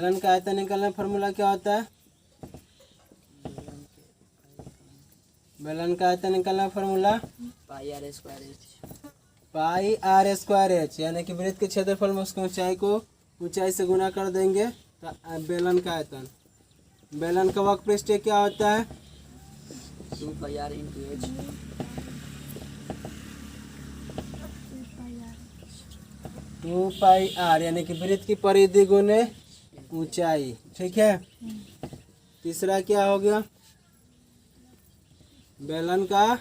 बेलन का आयतन निकालने फॉर्मूला क्या होता है? बेलन का आयतन निकालना formula pi r square h. Pi r square h, यानी कि वृत्त के क्षेत्रफल में उसकी ऊंचाई को ऊंचाई से गुना कर देंगे तो बेलन का आयतन। बेलन का वक्र पृष्ठ क्या होता है? 2 pi r into h. 2 pi r, यानी कि वृत्त की परिधि गुने ऊंचाई। ठीक है। तीसरा क्या हो गया? बेलन का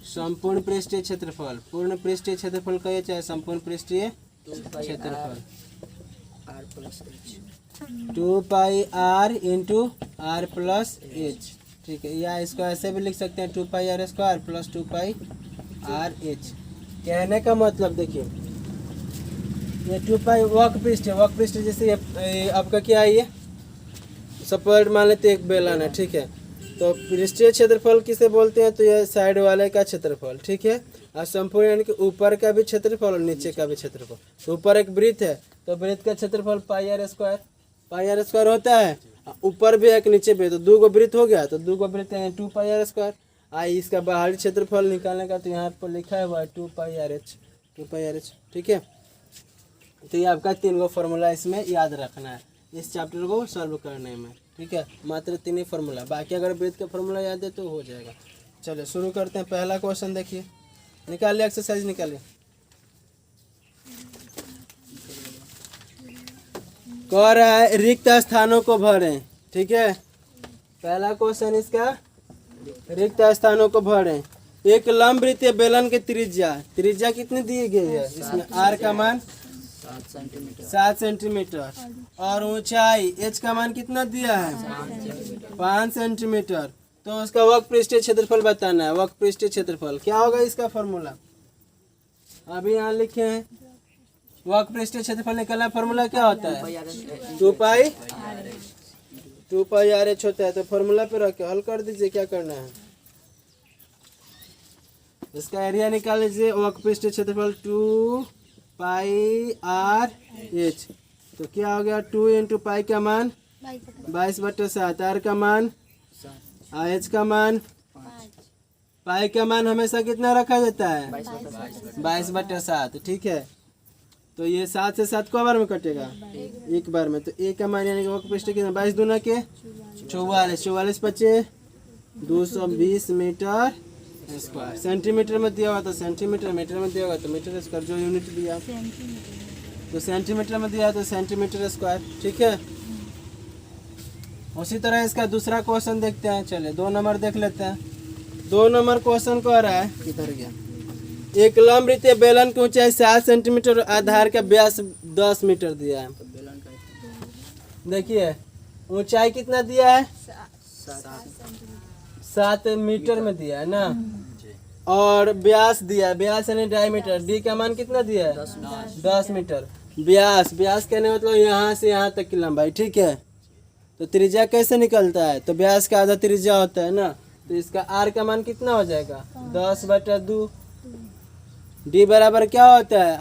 संपूर्ण पृष्ठीय क्षेत्रफल। पूर्ण पृष्ठीय क्षेत्रफल कहिए चाहे संपूर्ण पृष्ठीय 2 पाई क्षेत्रफल। R plus h. 2 pi r into r plus h. ठीक है, या इसको ऐसे भी लिख सकते हैं 2 pi r square plus 2 pi r h. कहने का मतलब देखिए, ये 2 पाई वक्र पृष्ठ है। वक्र पृष्ठ जैसे आपका क्या है, ये सपोर्ट मान लेते एक बेलन है। ठीक है, तो पृष्ठीय क्षेत्रफल किसे बोलते हैं? तो यह साइड वाले का क्षेत्रफल। ठीक है, और संपूर्ण यानी कि ऊपर का भी क्षेत्रफल और नीचे का भी क्षेत्रफल। तो ऊपर एक वृत्त है तो वृत्त का क्षेत्रफल pi r square. Pi r square होता है, ऊपर भी एक नीचे भी, तो 2 गो वृत्त हो गया। तो 2 गो वृत्त है 2 पाई आर स्क्वायर। आई इसका बाहरी क्षेत्रफल निकालने का तो यहाँ पर लिखा हुआ है 2 pi r H. 2 pi r H. ठीक है, तो ये आपका 3 गो फॉर्मूला इसमें याद रखना है इस चैप्टर को सॉल्व करने में। ठीक है, मात्र 3 ही फॉर्मूला, बाकी अगर वृत्त का फॉर्मूला याद है तो हो जाएगा। चलिए शुरू करते हैं। पहला क्वेश्चन देखिए, निकालिए एक्सरसाइज निकालिए। कह रहा है रिक्त स्थानों को भरें। ठीक है, पहला क्वेश्चन इसका रिक्त स्थानों को भरें। एक लंब वृत्तीय बेलन की त्रिज्या कितनी दी गई है? इसमें आर का मान 7 सेंटीमीटर। 7 सेंटीमीटर और ऊंचाई एच का मान कितना दिया है? 5 सेंटीमीटर। तो उसका वक्र पृष्ठीय क्षेत्रफल बताना है। वक्र पृष्ठीय क्षेत्रफल क्या होगा इसका फॉर्मूला? अभी यहाँ लिखे हैं वक्र पृष्ठीय क्षेत्रफल निकालना फॉर्मूला क्या होता है? 2 पाई आर एच होता है। तो फॉर्मूला पे रख के हल कर दीजिए। क्या करना है, इसका एरिया निकाल लीजिए। वक्र पृष्ठीय क्षेत्रफल 2 पाई आर एच। तो क्या हो गया? 2 इंटू पाई का मान 22/7, आर का मान एच का मान। पाई का मान हमेशा कितना रखा जाता है? 22/7। ठीक है, तो ये 7 से 7 को बार में कटेगा? एक बार में। तो ए का मान यानी कि वक्र पृष्ठ कितना? 22 दूना के 44, 44 25 220 मीटर स्क्वायर। सेंटीमीटर में दिया हुआ तो सेंटीमीटर, मीटर में दिया हुआ तो मीटर स्क्वायर, जो यूनिट दिया तो सेंटीमीटर में दिया तो सेंटीमीटर स्क्वायर। ठीक है, उसी तरह इसका दूसरा क्वेश्चन देखते हैं। चलिए 2 नंबर देख लेते हैं। 2 नंबर क्वेश्चन को आ रहा है, किधर गया? एक लंब वृत्तीय बेलन की ऊंचाई 7 सेंटीमीटर और आधार का व्यास 10 मीटर दिया है। बेलन का देखिए ऊंचाई कितना दिया है? 7 मीटर में दिया है ना, और व्यास दिया है, व्यास यानी डायमीटर। डी का मान कितना दिया है? 10 मीटर। व्यास कहने मतलब यहाँ से यहाँ तक की लंबाई। ठीक है, तो त्रिज्या कैसे निकलता है? तो व्यास का आधा त्रिज्या होता है ना, तो इसका आर का मान कितना हो जाएगा? 10/2। डी बराबर क्या होता है?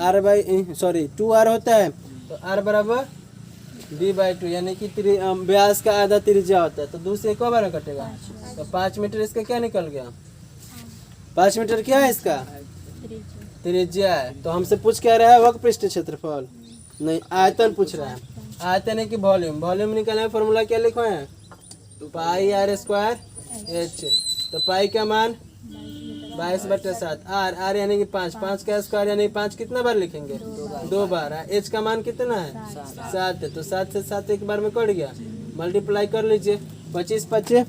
2 आर होता है। तो आर बराबर D/2, यानी कि व्यास का आधा त्रिज्या होता है। तो 2 से 1 बार कटेगा तो 5 मीटर इसका क्या निकल गया? 5 मीटर क्या है इसका? त्रिज्या है। तो हमसे पूछ क्या रहा है? वक्र पृष्ठीय क्षेत्रफल नहीं, आयतन पूछ रहा है। आयतन है कि वॉल्यूम? वॉल्यूम निकालने का फॉर्मूला क्या लिखा है? पाई आर स्क्वायर एच। तो पाई का मान 22/7, आर यानी कि 5 का स्क्वायर यानी 5 कितना बार लिखेंगे? 2 बार। एच का मान कितना है? 7 है। तो 7 से 7 एक बार में कट गया, मल्टीप्लाई कर लीजिए। 25 25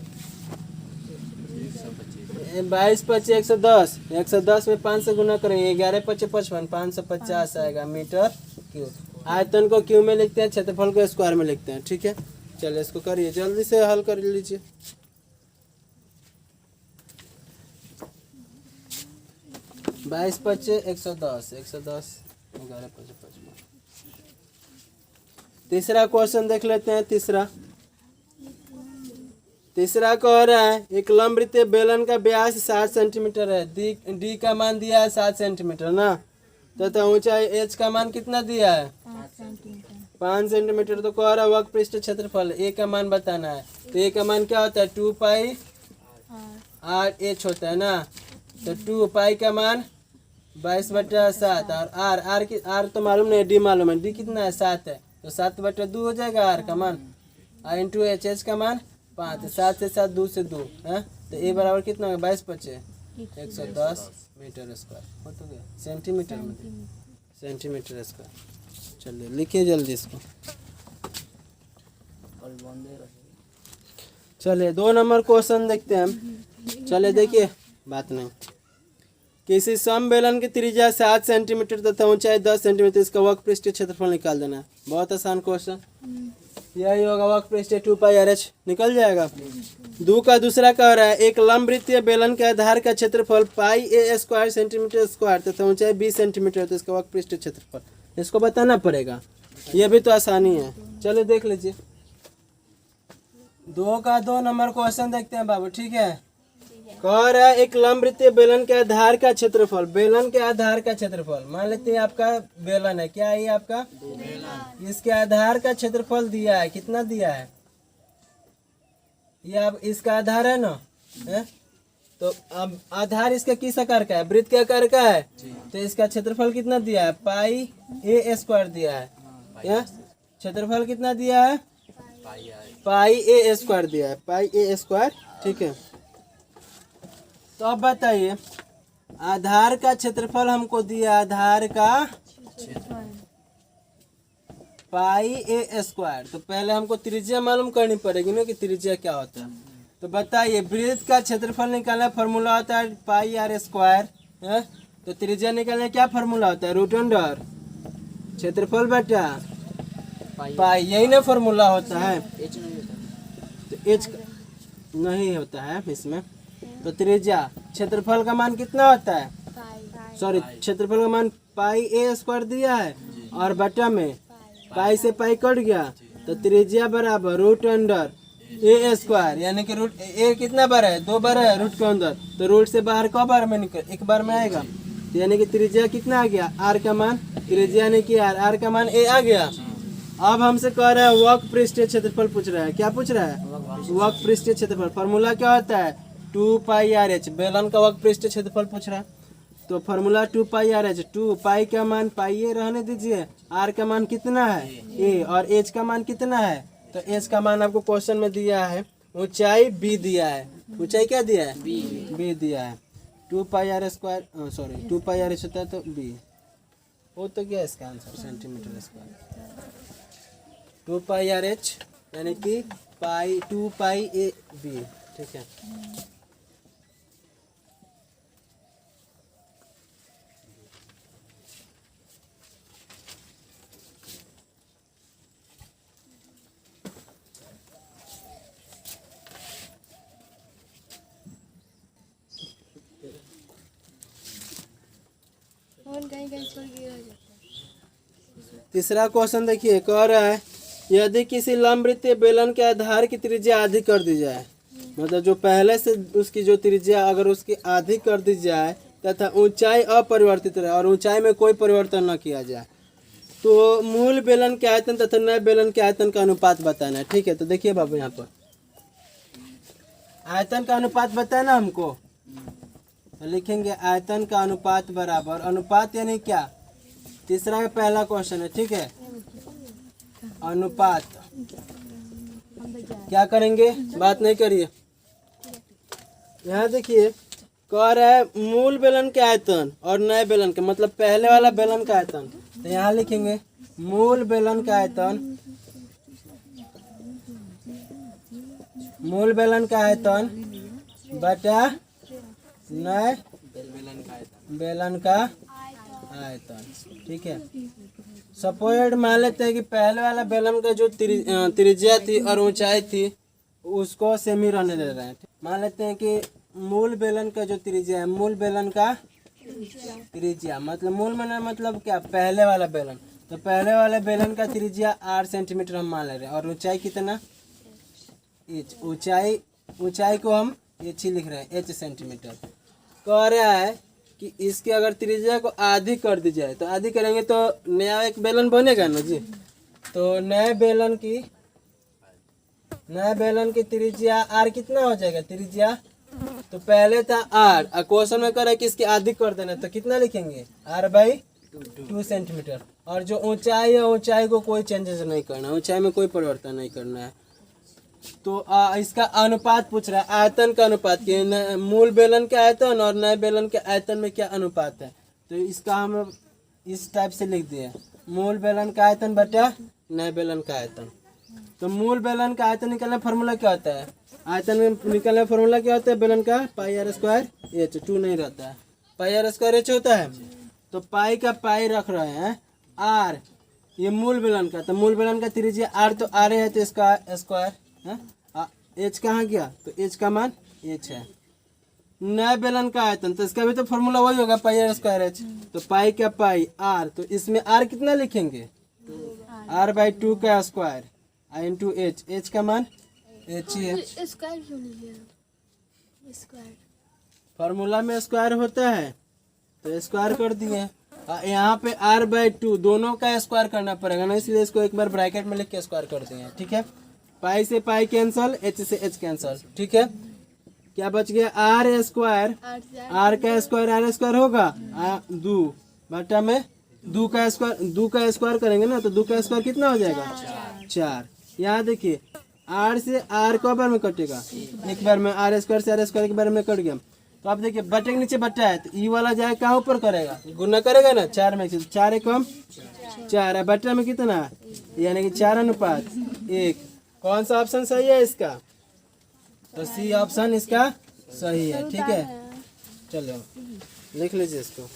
22 25 110। 110 में 5 से गुना करेंगे, 11 25 55, 550 आएगा मीटर क्यूब। आयतन को क्यूब में लिखते हैं, क्षेत्रफल को स्क्वायर में लिखते हैं। ठीक है, चलिए इसको करिए, जल्दी से हल कर लीजिए। 22 25 110, 110 11 25 55। तीसरा क्वेश्चन देख लेते हैं। तीसरा कह रहा है एक लंब वृत्तीय बेलन का व्यास 7 सेंटीमीटर है। डी का मान दिया है 7 सेंटीमीटर ना, तथा ऊंचाई एच का मान कितना दिया है? 5 सेंटीमीटर तो कह रहा है वक्र पृष्ठ क्षेत्रफल। ए का मान बताना है, तो ए का मान क्या होता है 2 पाई आर एच होता है ना। तो 2 पाई का मान 22/7 और आर तो मालूम नहीं, डी मालूम है, डी कितना है 7 है, तो 7/2 हो जाएगा आर का मान। और इंटू एच का मान 5, 7 से 7 2 से 2 है, तो ए बराबर कितना होगा 22 पचे 110 मीटर स्क्वायर हो तो गया, सेंटीमीटर में सेंटीमीटर स्क्वायर। चलिए लिखिए जल्दी इसको। कल बंदे रहे। चलिए 2 नंबर क्वेश्चन देखते हैं हम। चलिए देखिए, बात नहीं, किसी समबेलन की त्रिज्या 7 सेंटीमीटर तथा ऊंचाई 10 सेंटीमीटर, इसका वक्र पृष्ठीय क्षेत्रफल निकाल देना है। बहुत आसान क्वेश्चन, यही होगा वक्र पृष्ठीय 2 पाई आर एच निकल जाएगा। दो का दूसरा कह रहा है एक लंबवृत्तीय बेलन के आधार का क्षेत्रफल पाई ए स्क्वायर सेंटीमीटर स्क्वायर तथा ऊंचाई 20 सेंटीमीटर, तो इसका वक्र पृष्ठीय क्षेत्रफल इसको बताना पड़ेगा। ये भी तो आसानी है, चलिए देख लीजिए। 2 का 2 नंबर क्वेश्चन देखते हैं बाबू, ठीक है। कह रहा है एक लंबवृत्तीय बेलन के आधार का क्षेत्रफल, बेलन के आधार का क्षेत्रफल मान लेते हैं आपका बेलन है, क्या है ये आपका बेलन, इसके आधार का क्षेत्रफल दिया है, कितना दिया है, ये अब इसका आधार है ना है? तो अब आधार इसका किस आकार का है, वृत्त के आकार का है, तो इसका क्षेत्रफल कितना दिया है पाई ए स्क्वायर दिया है, क्षेत्रफल कितना दिया है पाई ए स्क्वायर दिया है, पाई ए स्क्वायर, ठीक है। तो अब बताइए आधार का क्षेत्रफल हमको दिया, आधार का पाई ए स्क्वायर, तो पहले हमको त्रिज्या मालूम करनी पड़ेगी ना कि त्रिज्या क्या होता है। तो बताइए वृत्त का क्षेत्रफल निकालना फॉर्मूला होता है पाई आर स्क्वायर है, तो त्रिज्या निकालने क्या फॉर्मूला होता है रूट अंडर क्षेत्रफल बटा पाई, यही ना फॉर्मूला होता है। एच नहीं होता, तो एच नहीं होता है इसमें, तो त्रिज्या क्षेत्रफल का मान कितना होता है, सॉरी क्षेत्रफल का मान पाई ए स्क्वायर दिया है और बटा में पाई से पाई कट गया, तो त्रिज्या बराबर रूट अंडर ए स्क्वायर, यानी कि रूट ए कितना बार है 2 बार है रूट के अंदर, तो रूट से बाहर कब बार में निकल, 1 बार में आएगा, तो यानी कि त्रिज्या कितना आ गया आर का मान, त्रिज्या ने किया आर का मान ए आ गया। अब हमसे कह रहा है वक्र पृष्ठीय क्षेत्रफल पूछ रहा है, क्या पूछ रहा है वक्र पृष्ठीय क्षेत्रफल। फॉर्मूला क्या होता है 2 पाई आर एच, बेलन का वक्र पृष्ठीय क्षेत्रफल पूछ रहा है, तो फॉर्मूला 2 पाई आर एच, 2 पाई का मान पाई ए रहने दीजिए, आर का मान कितना है ए और एच का मान कितना है, तो एच का मान आपको क्वेश्चन में दिया है, ऊंचाई बी दिया है, ऊंचाई क्या दिया है बी दिया है, 2 pi r square sorry 2 pi r h होता है तो बी वो तो क्या है इसका answer centimetre square. 2 pi r h यानी कि पाई 2 पाई ए बी, ठीक है। तीसरा क्वेश्चन देखिए, कह रहा है यदि किसी लंबवृत्तीय बेलन के आधार की त्रिज्या आधी कर दी जाए, मतलब जो पहले से उसकी जो त्रिज्या अगर उसकी आधी कर दी जाए तथा ऊंचाई अपरिवर्तित रहे और ऊंचाई में कोई परिवर्तन न किया जाए, तो मूल बेलन के आयतन तथा नए बेलन के आयतन का अनुपात बताना है, ठीक है। तो देखिए बाबू यहाँ पर आयतन का अनुपात बताना हमको, तो लिखेंगे आयतन का अनुपात बराबर, अनुपात यानी क्या, तीसरा का पहला क्वेश्चन है, ठीक है। अनुपात क्या करेंगे, बात नहीं करिए, यहाँ देखिए कह रहा है मूल बेलन के आयतन और नए बेलन के, मतलब पहले वाला बेलन का आयतन, तो यहाँ लिखेंगे मूल बेलन का आयतन, मूल बेलन का आयतन बटा नए बेलन का आयतन, ठीक है। सपोज मान लेते हैं कि पहले वाला बेलन का जो त्रिज्या थी और ऊंचाई थी उसको सेम ही रहने दे रहे हैं। मान लेते हैं कि मूल बेलन का जो त्रिज्या है, मूल बेलन का त्रिज्या मतलब मूल में मतलब क्या, पहले वाला बेलन, तो पहले वाले बेलन का त्रिज्या 8 सेंटीमीटर हम मान ले रहे हैं और ऊंचाई कितना एच, ऊंचाई को हम एच ही लिख रहे हैं, एच सेंटीमीटर। कह रहा है कि इसकी अगर त्रिज्या को आधी कर दी जाए, तो आधी करेंगे तो नया एक बेलन बनेगा ना जी, तो नए बेलन की त्रिज्या आर कितना हो जाएगा त्रिज्या? तो पहले था आर, क्वेश्चन में करे कि इसकी आधी कर देना, तो कितना लिखेंगे r/2 सेंटीमीटर। और जो ऊंचाई है ऊंचाई को कोई चेंजेस नहीं करना, ऊंचाई में कोई परिवर्तन नहीं करना है। तो इसका अनुपात पूछ रहा है, आयतन का अनुपात कि मूल बेलन के आयतन और नए बेलन के आयतन में क्या अनुपात है। तो इसका हम इस टाइप से लिख दिए, मूल बेलन का आयतन बटा नए बेलन का आयतन। तो मूल बेलन का आयतन निकालने फार्मूला क्या होता है? आयतन निकालने फार्मूला क्या होता है बेलन का? πr²h, 2 नहीं रहता है, πr²h होता है। तो पाई का पाई रख रहे हैं, आर ये मूल बेलन का, तो मूल बेलन का त्रिज्या आर, तो आर है तो इसका स्क्वायर है। एच कहाँ गया? तो एच का मान एच है। नए बेलन का आयतन, तो इसका भी तो फॉर्मूला वही होगा πr²h। तो पाई का पाई आर, तो इसमें आर कितना लिखेंगे? r/2 का स्क्वायर इंटू एच, एच का मान एच ही है। स्क्वायर क्यों नहीं है? स्क्वायर फार्मूला में स्क्वायर होता है तो स्क्वायर कर दिए। यहाँ पे r/2 दोनों का स्क्वायर करना पड़ेगा ना, इसलिए इसको एक बार ब्रैकेट में लिख के स्क्वायर कर दिए। ठीक है, पाई से पाई कैंसल, एच से एच कैंसल। ठीक है, क्या बच गया? r² r का स्क्वायर होगा 2 बटा में 2 का स्क्वायर करेंगे ना, तो 2 का स्क्वायर कितना हो जाएगा? 4। यहाँ देखिए r से r को बार में कटेगा, एक बार में r² से r² एक बार में कट गया। तो आप देखिए बटे के नीचे बटा है, तो ई वाला जाए कहाँ ऊपर करेगा? गुना करेगा ना 4 में, 4 एक कम 4 है, बटा में कितना? यानी कि 4:1। कौन सा ऑप्शन सही है इसका? तो सी ऑप्शन इसका सही है। ठीक है, चलो लिख लीजिए इसको।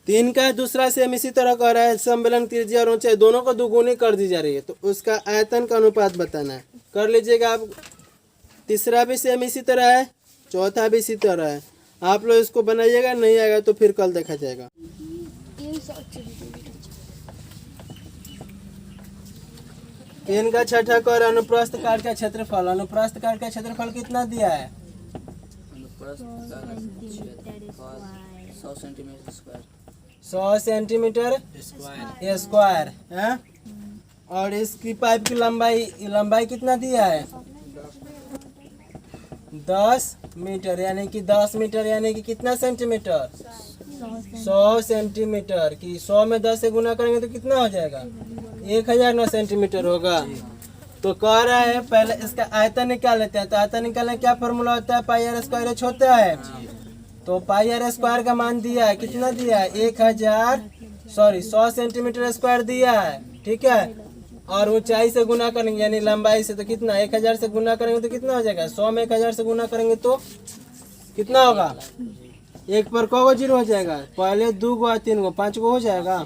तीन का दूसरा सेम इसी तरह कह रहा है, सम्मेलन त्रिज्या और ऊंचाई दोनों को दुगुनी कर दी जा रही है, तो उसका आयतन का अनुपात बताना है। कर लीजिएगा आप। तीसरा भी सेम इसी तरह है, चौथा भी इसी तरह है। आप लोग इसको बनाइएगा, नहीं आएगा तो फिर कल देखा जाएगा। तीन का छठा कर अनुप्रस्थ काट का क्षेत्रफल। अनुप्रस्थ काट का क्षेत्रफल कितना दिया है? 100 सेंटीमीटर स्क्वायर। 100 सेंटीमीटर स्क्वायर है। और इसकी पाइप की लंबाई कितना दिया है? 10 मीटर, यानी कि 10 मीटर यानी कि कितना सेंटीमीटर? 100 सेंटीमीटर की 100 में 10 से गुना करेंगे तो कितना हो जाएगा? 1009 सेंटीमीटर होगा। तो कह रहा है पहले इसका आयतन निकाल लेते हैं। तो आयतन निकालने क्या फॉर्मूला होता है? πr² होता है। तो πr² का मान दिया है, कितना दिया है? 100 सेंटीमीटर स्क्वायर दिया है। ठीक है, और ऊंचाई से गुना करेंगे यानी लंबाई से, तो कितना? 1000 से गुना करेंगे तो कितना हो जाएगा? 100 में 1000 से गुना करेंगे तो कितना होगा? एक पर को जीरो हो जाएगा? पहले 2 गो 3 गो 5 गो हो जाएगा।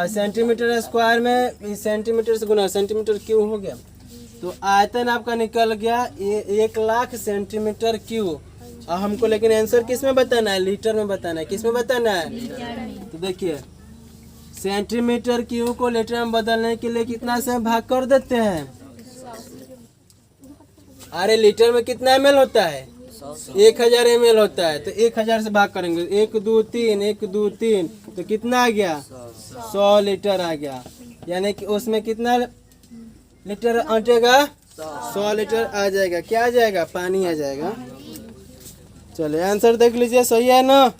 सेंटीमीटर स्क्वायर में सेंटीमीटर से गुना, सेंटीमीटर क्यूब हो गया। तो आयतन आपका निकल गया 1,00,000 सेंटीमीटर क्यूब। और हमको लेकिन आंसर किस में बताना है? लीटर में बताना है। किस में बताना है? तो देखिए सेंटीमीटर क्यूब को लीटर में बदलने के लिए कितना से भाग कर देते हैं? अरे लीटर में कितना ml होता है? 1000 ml होता है। तो 1000 से भाग करेंगे, 1 2 3 तो कितना आ गया? 100 लीटर आ गया। यानी कि उसमें कितना लीटर अटेगा? 100 लीटर आ जाएगा। क्या आ जाएगा? पानी आ जाएगा। चलिए आंसर देख लीजिए, सही है ना?